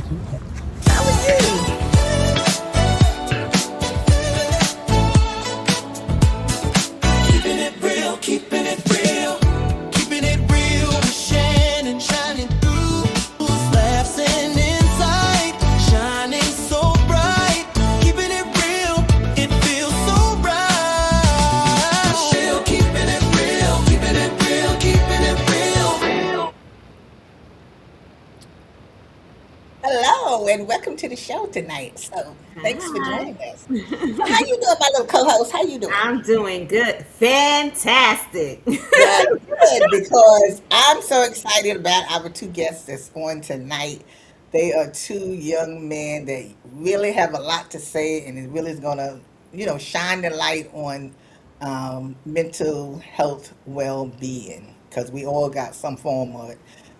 How are you? Keeping it real, keeping it real, keeping it real with Shannon, shining through, laughs and insight, shining so bright. Keeping it real, it feels so right. Still keeping it real, keeping it real, keeping it real. Hello, and welcome to the show tonight. So, thanks for Hi. joining us. So, how you doing, my little co-host? How you doing? I'm doing good. Fantastic. Good, because I'm so excited about our two guests that's on tonight. They are two young men that really have a lot to say, and it really is gonna, shine the light on mental health well-being, because we all got some form of it.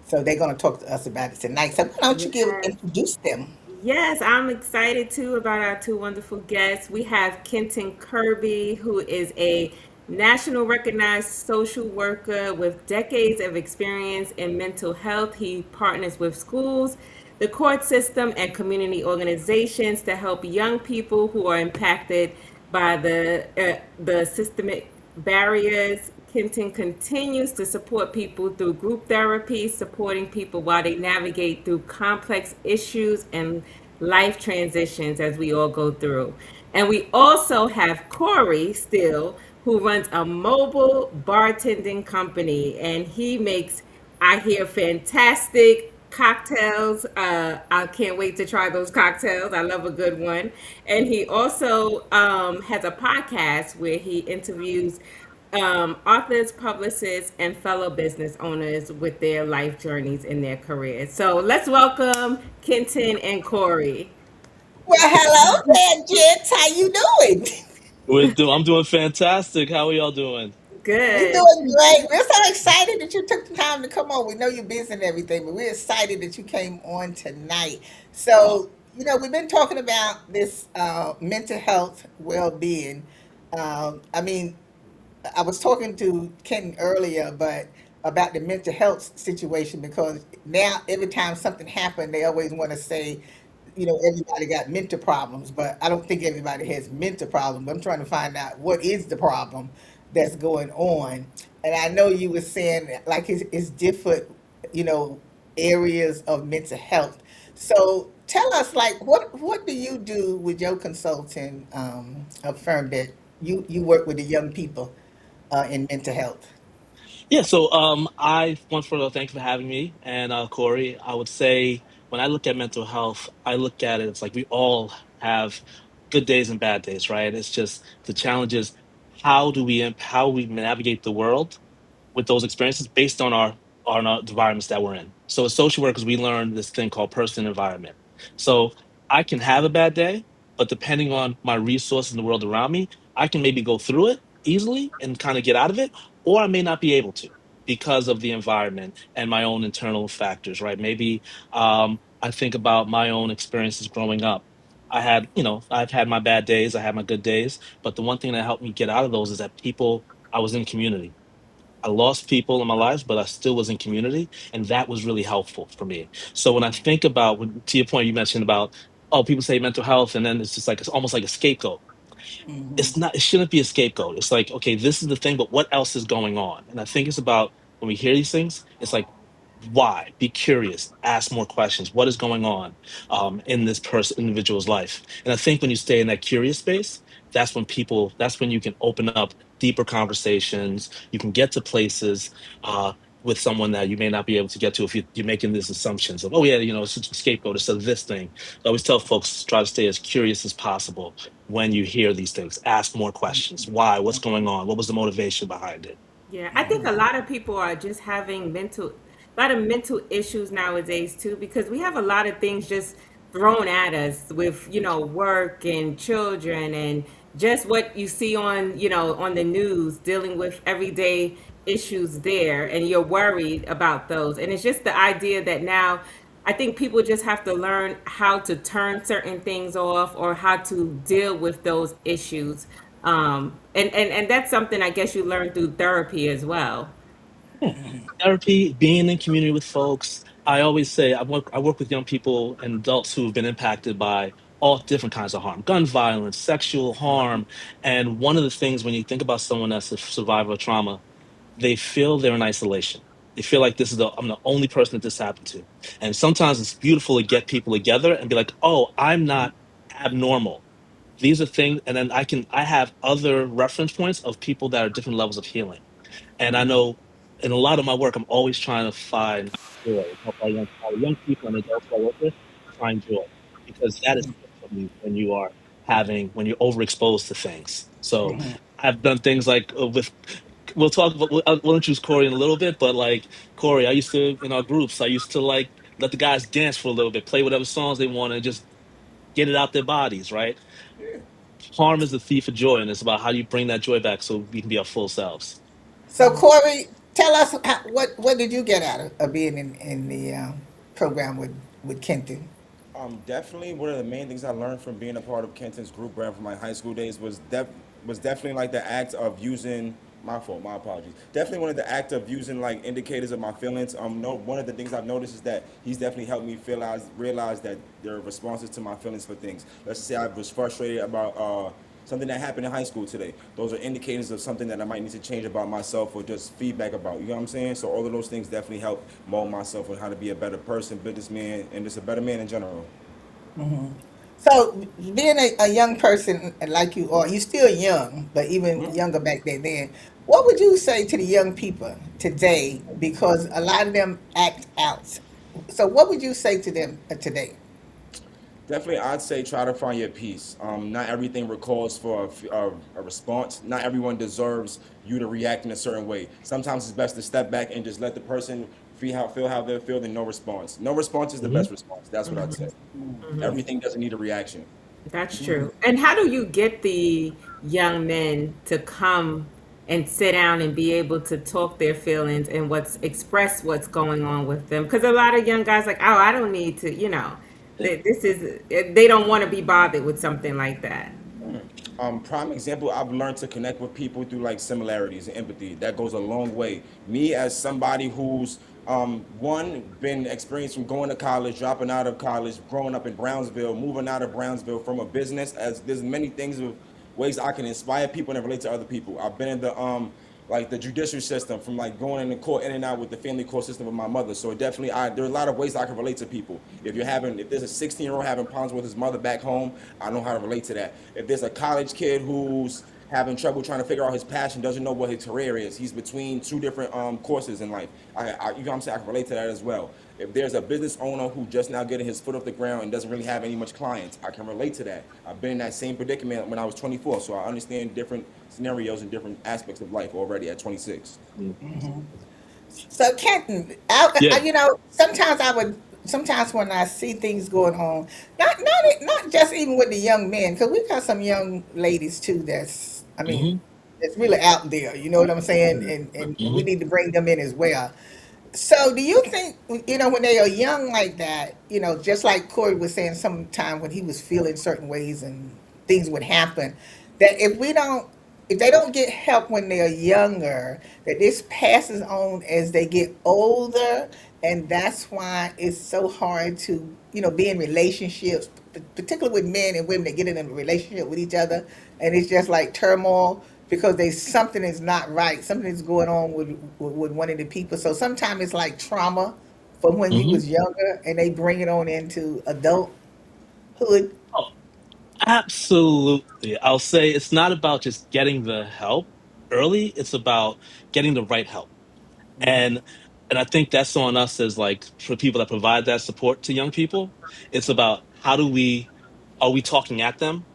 So they're gonna talk to us about it tonight. So why don't you Yes. introduce them? Yes, I'm excited too about our two wonderful guests. We have Kenton Kirby, who is a national recognized social worker with decades of experience in mental health. He partners with schools, the court system, and community organizations to help young people who are impacted by the systemic barriers. Kenton continues to support people through group therapy, supporting people while they navigate through complex issues and life transitions as we all go through. And we also have Corey Steele, who runs a mobile bartending company, and he makes, I hear, fantastic cocktails. I can't wait to try those cocktails. I love a good one. And he also has a podcast where he interviews authors, publicists, and fellow business owners with their life journeys in their careers. So let's welcome Kenton and Corey. Well, hello there, gents. How you doing? I'm doing fantastic. How are y'all doing? We're Good. doing great. We're so excited that you took the time to come on. We know you're busy and everything, but we're excited that you came on tonight. Oh, So, we've been talking about this mental health well-being. I mean, I was talking to Kenton earlier, but about the mental health situation, because now every time something happened, they always want to say, everybody got mental problems, but I don't think everybody has mental problems. I'm trying to find out what is the problem that's going on. And I know you were saying like it's different, you know, areas of mental health. So tell us, like, what do you do with your consulting firm that you work with the young people in mental health? yeah. I want to thank you for having me. And Corey, I would say when I look at mental health, I look at it, it's like we all have good days and bad days, right? It's just the challenge is how we navigate the world with those experiences based on our environments that we're in. So as social workers, we learn this thing called person environment. So I can have a bad day, but depending on my resources in the world around me, I can maybe go through it easily and kind of get out of it, or I may not be able to because of the environment and my own internal factors, right? Maybe I think about my own experiences growing up. I've had my bad days, I had my good days, but the one thing that helped me get out of those is that I was in community. I lost people in my lives, but I still was in community, and that was really helpful for me. So when I think about, to your point, you mentioned about, oh, people say mental health, and then it's just like it's almost like a scapegoat. Hmm. It's not. It shouldn't be a scapegoat. It's like, okay, this is the thing, but what else is going on? And I think it's about when we hear these things, it's like, why? Be curious. Ask more questions. What is going on in this individual's life? And I think when you stay in that curious space, that's when you can open up deeper conversations. You can get to places uh, with someone that you may not be able to get to if you're making these assumptions of, oh yeah, it's just a scapegoat. It's this thing. I always tell folks try to stay as curious as possible when you hear these things. Ask more questions. Why? What's going on? What was the motivation behind it? Yeah, I think a lot of people are just having a lot of mental issues nowadays too, because we have a lot of things just thrown at us with, work and children and just what you see on, on the news, dealing with everyday issues there, and you're worried about those. And it's just the idea that now I think people just have to learn how to turn certain things off or how to deal with those issues. And that's something I guess you learn through therapy as well. Therapy, being in community with folks, I always say I work with young people and adults who have been impacted by all different kinds of harm, gun violence, sexual harm. And one of the things when you think about someone that's a survivor of trauma, they feel they're in isolation. They feel like I'm the only person that this happened to. And sometimes it's beautiful to get people together and be like, oh, I'm not abnormal. These are things, and then I have other reference points of people that are different levels of healing. And I know in a lot of my work, I'm always trying to find joy, help our young people and adults I work with find joy, because that is different when you're overexposed to things. So I've done things like we'll introduce Corey in a little bit, but like Corey, I used to, in our groups, I used to like let the guys dance for a little bit, play whatever songs they want and just get it out their bodies, right? Harm is the thief of joy, and it's about how you bring that joy back so we can be our full selves. So Corey, tell us what did you get out of being in the program with Kenton? Definitely one of the main things I learned from being a part of Kenton's group brand from my high school days was definitely like the act of using my fault, my apologies. Definitely one of the act of using like indicators of my feelings. No, one of the things I've noticed is that he's definitely helped me realize that there are responses to my feelings for things. Let's just say I was frustrated about something that happened in high school today. Those are indicators of something that I might need to change about myself or just feedback about. You know what I'm saying? So all of those things definitely help mold myself on how to be a better person, businessman, and just a better man in general. So being a young person like you are, you still young, but even younger back then, what would you say to the young people today? Because a lot of them act out. So what would you say to them today? Definitely, I'd say try to find your peace. Not everything recalls for a response. Not everyone deserves you to react in a certain way. Sometimes it's best to step back and just let the person feel how they feel, and no response. No response is the Hmm. best response. That's what I'd say. Everything doesn't need a reaction. That's true. And how do you get the young men to come and sit down and be able to talk their feelings and express what's going on with them? Because a lot of young guys like, oh, I don't need to, this is they don't want to be bothered with something like that. Prime example, I've learned to connect with people through like similarities and empathy. That goes a long way. Me as somebody who's one been experienced from going to college, dropping out of college, growing up in Brownsville, moving out of Brownsville from a business. As there's many things of ways I can inspire people and relate to other people. I've been in the like the judicial system, from like going in the court in and out with the family court system with my mother. So definitely, there are a lot of ways I can relate to people. If there's a 16-year-old having problems with his mother back home, I know how to relate to that. If there's a college kid who's having trouble trying to figure out his passion, doesn't know what his career is, he's between two different courses in life. You know what I'm saying? I can relate to that as well. If there's a business owner who just now getting his foot off the ground and doesn't really have any much clients, I can relate to that. I've been in that same predicament when I was 24, so I understand different scenarios and different aspects of life already at 26. So Kenton, Yeah. sometimes sometimes when I see things going on, not just even with the young men, because we got some young ladies too. I mean, Hmm. that's really out there. You know what I'm saying? And we Hmm. need to bring them in as well. So, do you think, when they are young like that, just like Corey was saying, sometime when he was feeling certain ways and things would happen, that if they don't get help when they're younger, that this passes on as they get older, and that's why it's so hard to, be in relationships, particularly with men and women that get in a relationship with each other, and it's just like turmoil because something is not right, something is going on with one of the people. So sometimes it's like trauma from when we Hmm. was younger, and they bring it on into adulthood. Oh, absolutely. I'll say it's not about just getting the help early. It's about getting the right help. And and I think that's on us as like for people that provide that support to young people. It's about are we talking at them?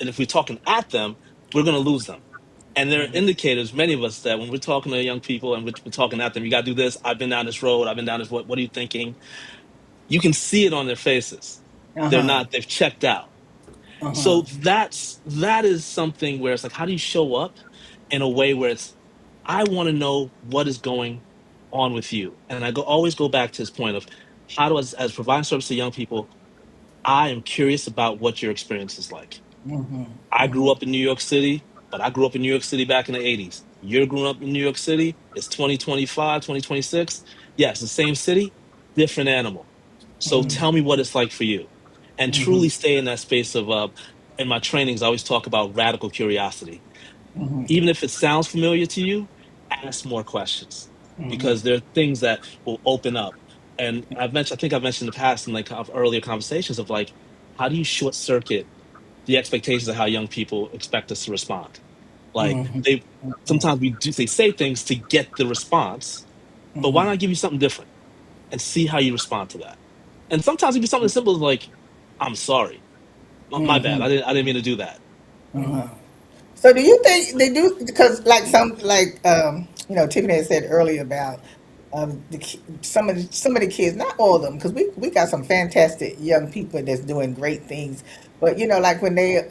And if we're talking at them, we're going to lose them. And there are indicators, many of us, that when we're talking to young people and we're talking at them, you got to do this. I've been down this road. I've been down this. What are you thinking? You can see it on their faces. Uh-huh. They've checked out. Uh-huh. So that is something where it's like, how do you show up in a way where I want to know what is going on with you. And always go back to this point of how do, as providing service to young people, I am curious about what your experience is like. I grew up in New York City, but I grew up in New York City back in the 80s. You're growing up in New York City. It's 2025, 2026. Yes, the same city, different animal. So tell me what it's like for you, and truly stay in that space of. In my trainings, I always talk about radical curiosity. Even if it sounds familiar to you, ask more questions because there are things that will open up. And I think I've mentioned in the past in like earlier conversations of like, how do you short circuit the expectations of how young people expect us to respond? Like sometimes they say things to get the response, but why not give you something different and see how you respond to that? And sometimes it be something as simple as like, I'm sorry, my bad, I didn't mean to do that. So do you think they do? Because like Tiffany had said earlier about some of the kids, not all of them, because we got some fantastic young people that's doing great things. But like when they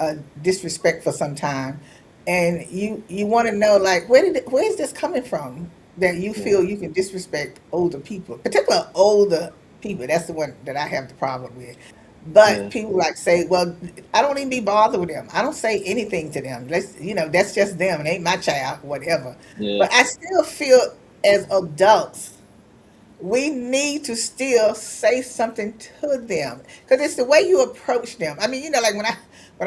disrespectful sometime, and you want to know like where is this coming from that you Yeah. feel you can disrespect older people, particularly older people. That's the one that I have the problem with. But Yeah, people like say, well, I don't even be bothered with them. I don't say anything to them. That's just them. It ain't my child, whatever. yeah. But I still feel as adults, we need to still say something to them because it's the way you approach them. I mean, like when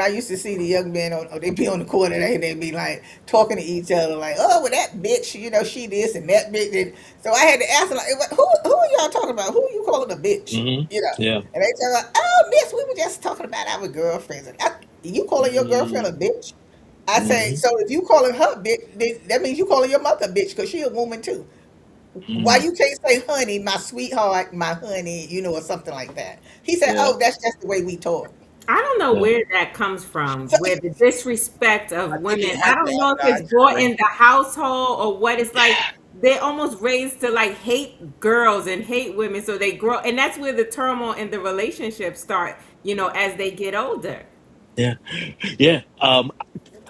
I used to see the young men they be on the corner and they be like talking to each other like, oh, well that bitch, she this and that bitch. And so I had to ask them like, who are y'all talking about? Who are you calling a bitch? Yeah. And they tell like, oh, miss, we were just talking about our girlfriends. You calling your girlfriend a bitch? I say, Mm-hmm. so if you calling her bitch, then that means you calling your mother a bitch because she a woman too. Why Mm-hmm. you can't say honey, my sweetheart, my honey, or something like that? He said, Yeah. oh, that's just the way we talk. I don't know Yeah. where that comes from, So, where the disrespect of I think women. it I has to don't have know if it's that brought in generation. the household or what. It's like they're almost raised to like hate girls and hate women, so they grow, and that's where the turmoil in the relationship start. As they get older. Yeah. Yeah.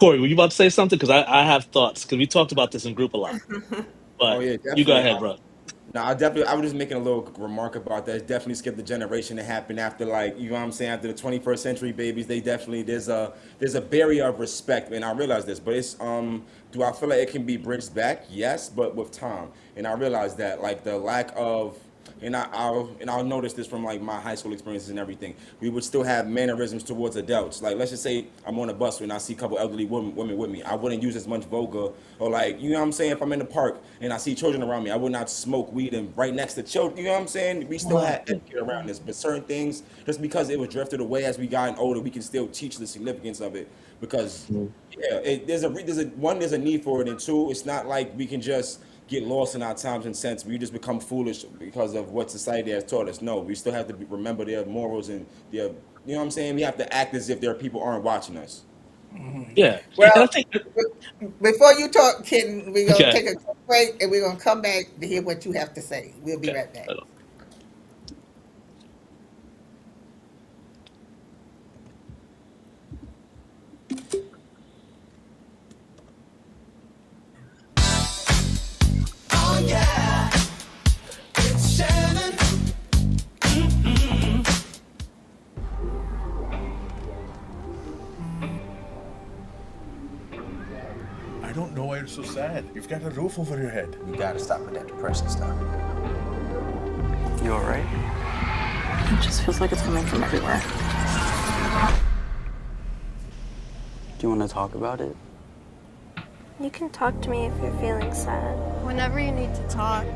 Corey, were you about to say something? Because I have thoughts because we talked about this in group a lot. Oh But yeah, you go definitely. ahead, bro. No, I was just making a little remark about that. It's definitely skipped the generation that happened after, like, you know what I'm saying, after the 21st century babies. They definitely there's a barrier of respect, and I realize this. But it's do I feel like it can be bridged back? Yes, but with time. And I realize that like the lack of I'll notice this from like my high school experiences and everything. We would still have mannerisms towards adults. Like let's just say I'm on a bus and I see a couple elderly women with me. I wouldn't use as much vulgar or like you know what I'm saying. If I'm in the park and I see children around me, I would not smoke weed and right next to children. You know what I'm saying? We still had etiquette around this, but certain things just because it was drifted away as we gotten older, we can still teach the significance of it because Mhm. yeah, there's a need for it, and two, it's not like we can just get lost in our times and sense. We just become foolish because of what society has taught us. No, we still have to remember their morals and their, you know what I'm saying. We have to act as if there are people aren't watching us. Yeah. And I well, think before you talk, kitten, we're going to okay. take a quick break and we're going to come back to hear what you have to say. We'll be Okay. right back. Oh yeah, it's Shannon. I don't know why you're so sad. You've got a roof over your head. You gotta stop with that depression stuff. You alright? It just feels like it's coming from everywhere. Do you want to talk about it? You can talk to me if you're feeling sad. Whenever you need to talk,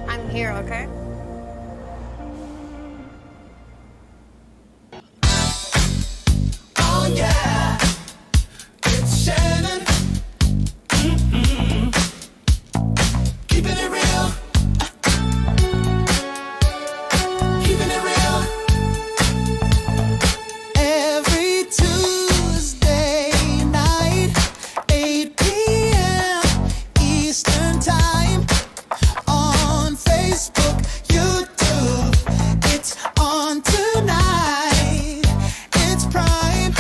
I'm here, okay? Oh yeah, it's Shannon. Keeping it real. Keeping it real. Every Tuesday night, 8 p.m. Eastern Time. On Facebook, YouTube, it's on tonight. It's Prime.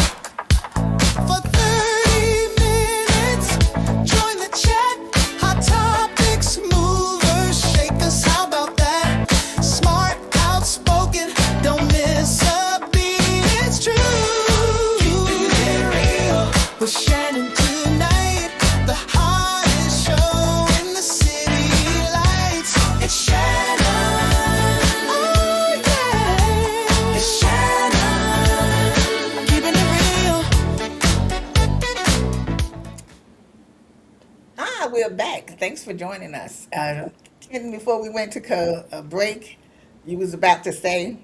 Thanks for joining us. Ken, before we went to a break, you was about to say,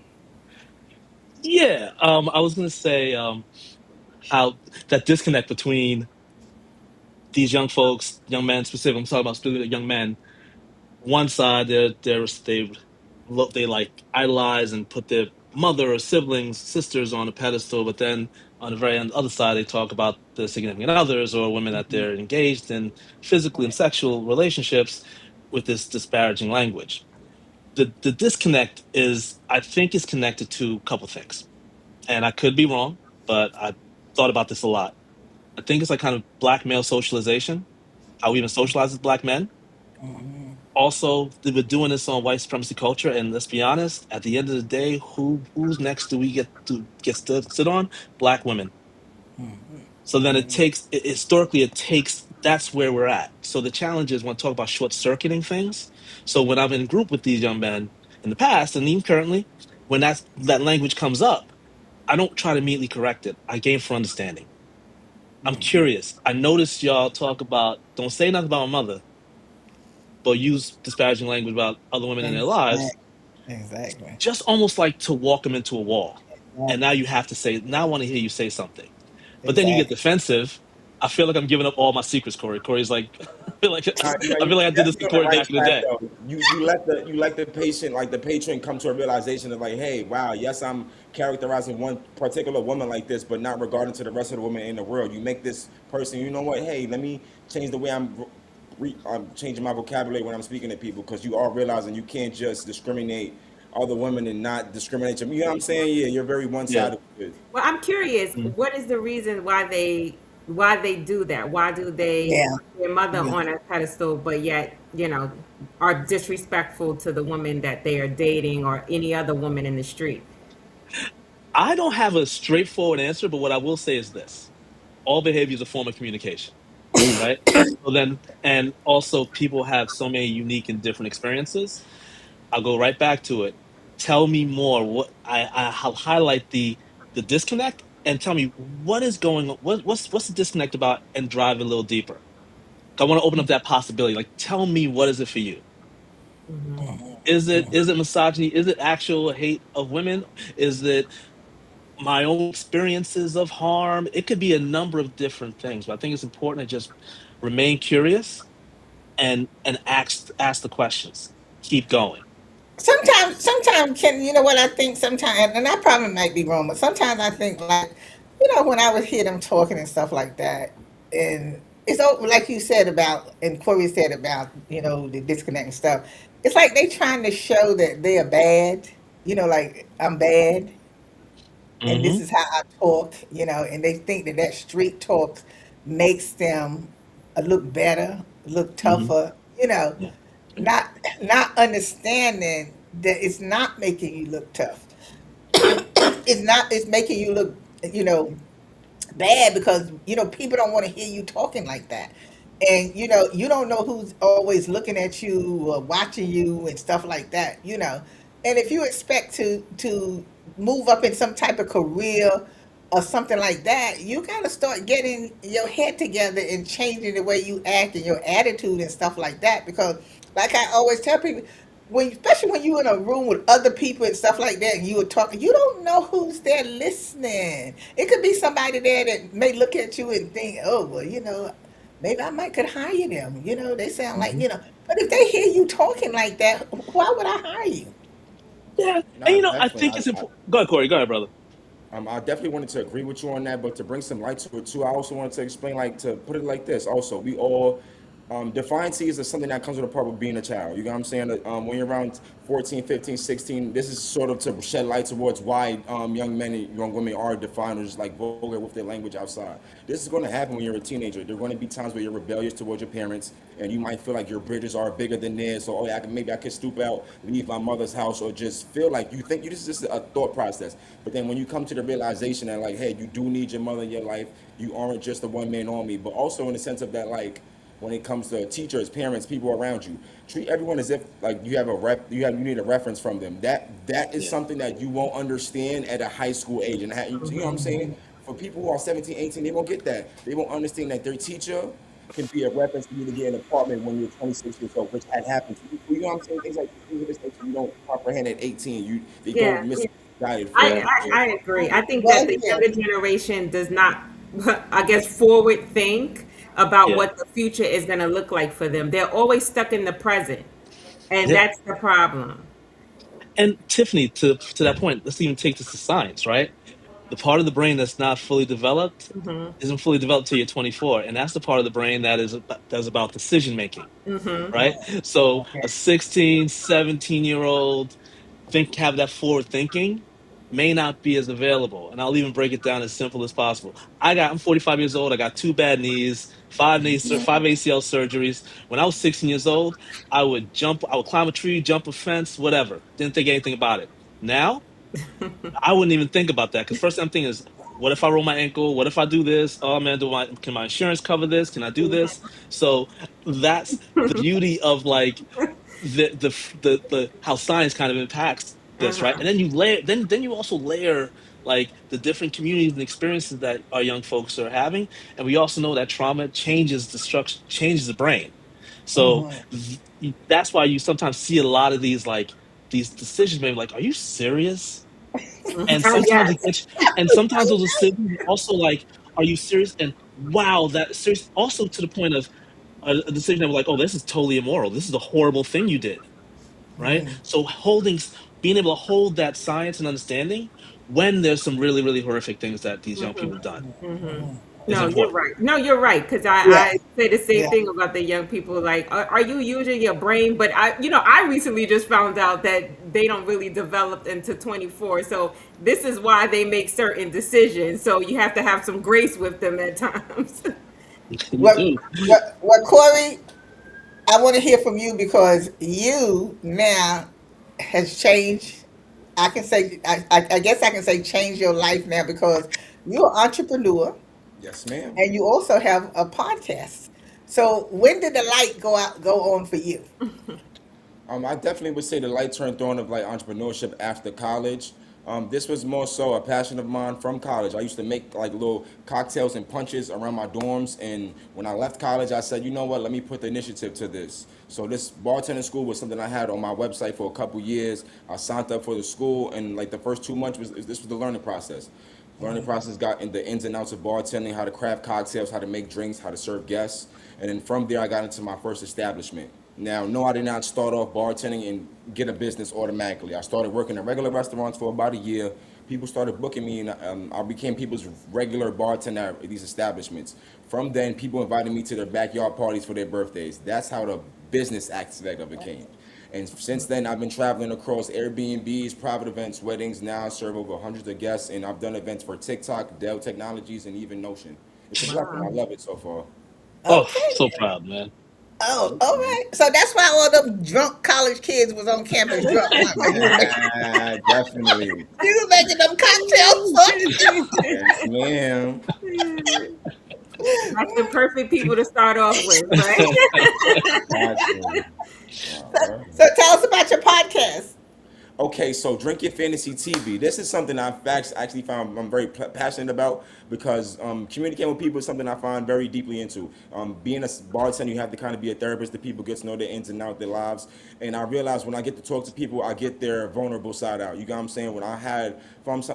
Yeah, I was gonna say how that disconnect between these young folks, young men specifically. I'm talking about specifically young men. One side, they like idolize and put their mother or siblings, sisters on a pedestal, but then on the very other side, they talk about the significant others or women that they're engaged in physically and sexual relationships with this disparaging language. The disconnect is, I think, is connected to a couple things, and I could be wrong, but I thought about this a lot. I think it's like kind of black male socialization, how we even socialize as black men. Also, they were doing this on white supremacy culture, and let's be honest, at the end of the day, who's next do we get to sit on? Black women. So then historically it takes, that's where we're at. So the challenge is when I talk about short circuiting things. So when I'm in group with these young men in the past and even currently, when that language comes up, I don't try to immediately correct it. I gain for understanding. I'm curious. I noticed y'all talk about, don't say nothing about my mother, but use disparaging language about other women in their exactly, lives, exactly, just almost like to walk them into a wall. And now you have to say, now I want to hear you say something. But then you get exactly. defensive. I feel like I'm giving up all my secrets, Corey. Corey's like, I feel like No, I you feel like I did this to definitely on the Corey right back in the track day. though. You let the patient, like the patron, come to a realization of like, hey, wow, yes, I'm characterizing one particular woman like this, but not regarding to the rest of the women in the world. You make this person, you know what? Hey, let me change the way I'm changing my vocabulary when I'm speaking to people, because you are realizing you can't just discriminate other women and not discriminate them. You know what I'm saying? Yeah, you're very one Yeah. sided with it. Well, I'm curious, Mhm. what is the reason why they do that? Why do they Yeah, put their mother yeah. on a pedestal, but yet, are disrespectful to the woman that they are dating or any other woman in the street? I don't have a straightforward answer, but what I will say is this: all behavior is a form of communication, right? So then, and also people have so many unique and different experiences. I'll go right back to it. Tell me more. I'll highlight the disconnect and tell me what is going on. What's the disconnect about, and drive a little deeper. I want to open up that possibility. Like, tell me, what is it for you? Hmm. Is it misogyny? Is it actual hate of women? Is it my own experiences of harm? It could be a number of different things. But I think it's important to just remain curious and ask the questions. Keep going. Sometimes, Ken, you know what I think sometimes, and I probably might be wrong, but sometimes I think like, when I would hear them talking and stuff like that, and like you said about, and Corey said about, the disconnect and stuff. It's like they trying to show that they are bad, like I'm bad, and this Hmm. is how I talk, and they think that street talk makes them look better, look Hmm. tougher, Yeah. not not understanding that it's not making you look tough. It's making you look, you know, bad because people don't want to hear you talking like that, and you don't know who's always looking at you or watching you and stuff like that, and if you expect to move up in some type of career or something like that, you got to start getting your head together and changing the way you act and your attitude and stuff like that, because like I always tell people, especially when you're in a room with other people and stuff like that, and you were talking, you don't know who's there listening. It could be somebody there that may look at you and think, oh, well, maybe I might could hire them. They sound like, Hmm. but if they hear you talking like that, why would I hire you? Yeah. And Nah, I definitely. think it's important. Go ahead, Corey. Go ahead, brother. I definitely wanted to agree with you on that, but to bring some light to it too, I also wanted to explain, like, to put it like this. Also, we all, defiancy is something that comes with a part of being a child. You know what I'm saying? When you're around 14, 15, 16, this is sort of to shed light towards why young men and young women are defined or just like vulgar with their language outside. This is going to happen when you're a teenager. There are going to be times where you're rebellious towards your parents, and you might feel like your bridges are bigger than theirs. So, oh yeah, maybe I could stoop out, leave my mother's house, or just feel like you think this is just a thought process. But then when you come to the realization that, like, hey, you do need your mother in your life. You aren't just a one man army, but also in the sense of that, like, when it comes to teachers, parents, people around you, treat everyone as if like you have you need a reference from them. That is Yeah. something that you won't understand at a high school age, and you know what I'm saying. For people who are 17, 18, they won't get that. They won't understand that their teacher can be a reference for you to get an apartment when you're 26 years old, which had happened to you. You know what I'm saying? Things like things of this nature you don't comprehend at 18. They go Yeah. misguided for I, a Yeah. couple I, years. I agree. I think that Well, the yeah. younger generation does not, I guess, forward think about Yeah. what the future is going to look like for them. They're always stuck in the present, and Yeah. that's the problem. And Tiffany, to that point, let's even take this to science, right? The part of the brain that's not fully developed Hmm. isn't fully developed till you're 24, and that's the part of the brain that's about decision making, Hmm. right? So Okay. a 16, 17-year old have that forward thinking may not be as available. And I'll even break it down as simple as possible. I'm 45 years old. I got two bad knees, five ACL surgeries. When I was 16 years old, I would climb a tree, jump a fence, whatever. Didn't think anything about it. Now, I wouldn't even think about that because first thing I'm thinking is, what if I roll my ankle? What if I do this? Oh man, can my insurance cover this? Can I do this? So that's the beauty of like the how science kind of impacts this, right? Uh-huh. And then then you also layer like the different communities and experiences that our young folks are having, and we also know that trauma changes the structure, changes the brain. So that's why you sometimes see a lot of these decisions made. Like, are you serious? And Oh, sometimes it yes. gets, and sometimes those decisions are also like, are you serious? And wow, that serious. Also to the point of a decision that we're like, oh, this is totally immoral. This is a horrible thing you did, right? So being able to hold that science and understanding when there's some really, really horrific things that these young people have done is No, you're important. right. No, you're right. Because Yeah. I say the same Yeah. thing about the young people. Like, are you using your brain? But I recently just found out that they don't really develop until 24. So this is why they make certain decisions. So you have to have some grace with them at times. You What, do. Corey, I want to hear from you because you now has changed. I can say, I guess I can say change your life now because you're an entrepreneur Yes, ma'am. and you also have a podcast. So when did the light go on for you? I definitely would say the light turned on of like entrepreneurship after college. This was more so a passion of mine from college. I used to make like little cocktails and punches around my dorms, and when I left college, I said, you know what, let me put the initiative to this. So this bartending school was something I had on my website for a couple years. I signed up for the school, and like the first 2 months was the learning process. Learning process got in the ins and outs of bartending, how to craft cocktails, how to make drinks, how to serve guests. And then from there, I got into my first establishment. Now, no, I did not start off bartending and get a business automatically. I started working in regular restaurants for about a year. People started booking me, and I became people's regular bartender at these establishments. From then, people invited me to their backyard parties for their birthdays. That's how the business aspect of it came. And since then, I've been traveling across Airbnbs, private events, weddings. Now I serve over hundreds of guests, and I've done events for TikTok, Dell Technologies, and even Notion. It's a blessing. I love it so far. Oh, Okay. so proud, man. Oh, all right. So that's why all them drunk college kids was on campus drunk, huh? 'Cause Definitely. you were making them cocktails. Yes, ma'am. That's the perfect people to start off with, right? Absolutely. So tell us about your podcast. Okay, so Drink Your Fantasy TV. This is something I've actually found I'm very passionate about because communicating with people is something I find very deeply into. Being a bartender, you have to kind of be a therapist that people get to know their ins and outs, their lives. And I realize when I get to talk to people, I get their vulnerable side out. You got what I'm saying?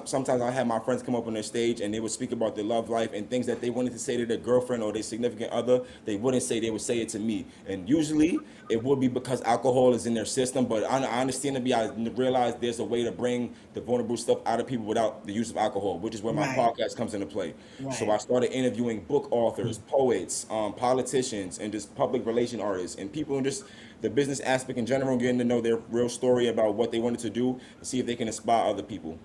Sometimes I had my friends come up on their stage and they would speak about their love life and things that they wanted to say to their girlfriend or their significant other, they wouldn't say, they would say it to me. And usually it would be because alcohol is in their system, but I understand I realize there's a way to bring the vulnerable stuff out of people without the use of alcohol, which is where my Right. podcast comes into play. So I started interviewing book authors, poets, politicians, and just public relation artists, and people in just the business aspect in general, getting to know their real story about what they wanted to do and see if they can inspire other people.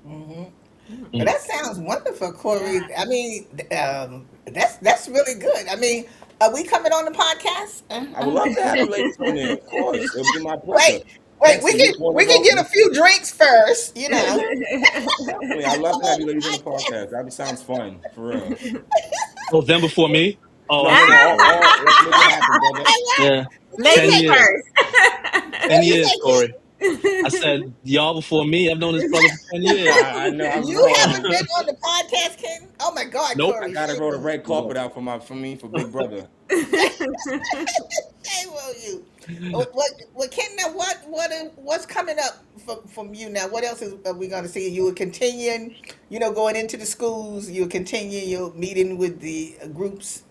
Well, that sounds wonderful, Corey. I mean, that's really good. I mean, are we coming on the podcast? I would love to have you ladies on there, of course. It would be my pleasure. Wait, Thanks, we and can you want we to can go? get a few drinks first, you know. Definitely. I'd love to have you ladies on the podcast. That sounds fun, for real. Oh, them before me? Oh, No, okay. let's make it happen, brother. Yeah. 10 Ladies years. first. 10 years, Corey. I said y'all before me. I've known this brother for 10 years. I know I'm You grown. haven't been on the podcast, Ken? Oh my God, Nope. I Corey, gotta shame roll the on you. red carpet out for Big Brother. Shame on you. What, Ken? Now, what's coming up from you now? What else are we going to see? You are continuing, going into the schools. You continue your meeting with the groups.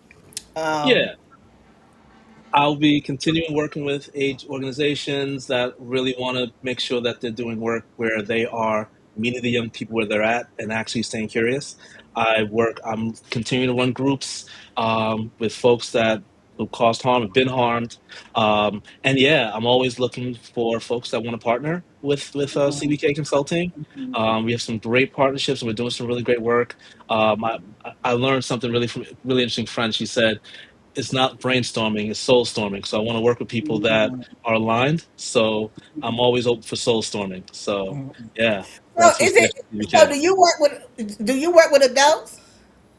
Um, Yeah. I'll be continuing working with age organizations that really want to make sure that they're doing work where they are meeting the young people where they're at and actually staying curious. I'm continuing to run groups with folks that who caused harm, have been harmed. And yeah, I'm always looking for folks that want to partner with CVK Consulting. We have some great partnerships and we're doing some really great work. I learned something really interesting friend. She said, it's not brainstorming, it's soul storming. So I want to work with people that are aligned. So I'm always open for soul storming. So yeah, so that's what's is it? next for So UK. Do you work with adults?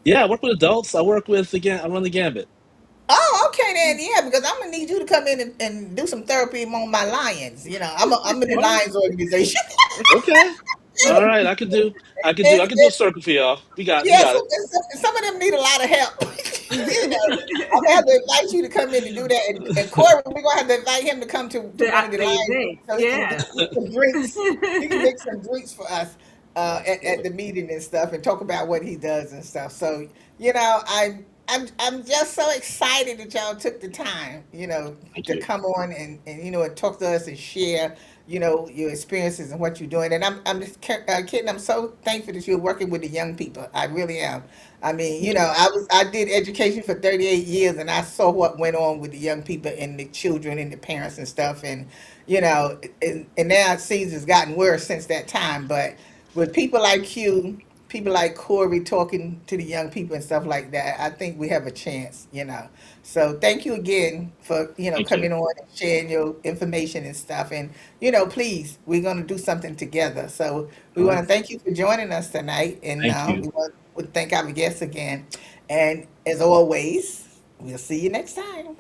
Yeah, I work with adults. I run the gambit. Oh, okay then. Yeah, because I'm gonna need you to come in and do some therapy among my lions. I'm in the Oh, Lions organization. okay. All right, I could do a It's circle for y'all. We Yeah, got it. some of them need a lot of help. I'm gonna have to invite you to come in and do that. And Corey, we're gonna have to invite him to come to one of the The lines event, so he can yeah. make some drinks. He can make some drinks for us at the meeting and stuff, and talk about what he does and stuff. So I'm just so excited that y'all took the time, Thank to you. come on and talk to us and share, your experiences and what you're doing. And I'm just kidding. I'm so thankful that you're working with the young people. I really am. I mean, I did education for 38 years, and I saw what went on with the young people and the children and the parents and stuff. And and now it seems it's gotten worse since that time. But with people like you, people like Corey talking to the young people and stuff like that, I think we have a chance. So thank you again for, Thank you. coming on and sharing your information and stuff. And, please, we're going to do something together. So we All want right. to thank you for joining us tonight. And Thank you. we want to thank our guests again. And as always, we'll see you next time.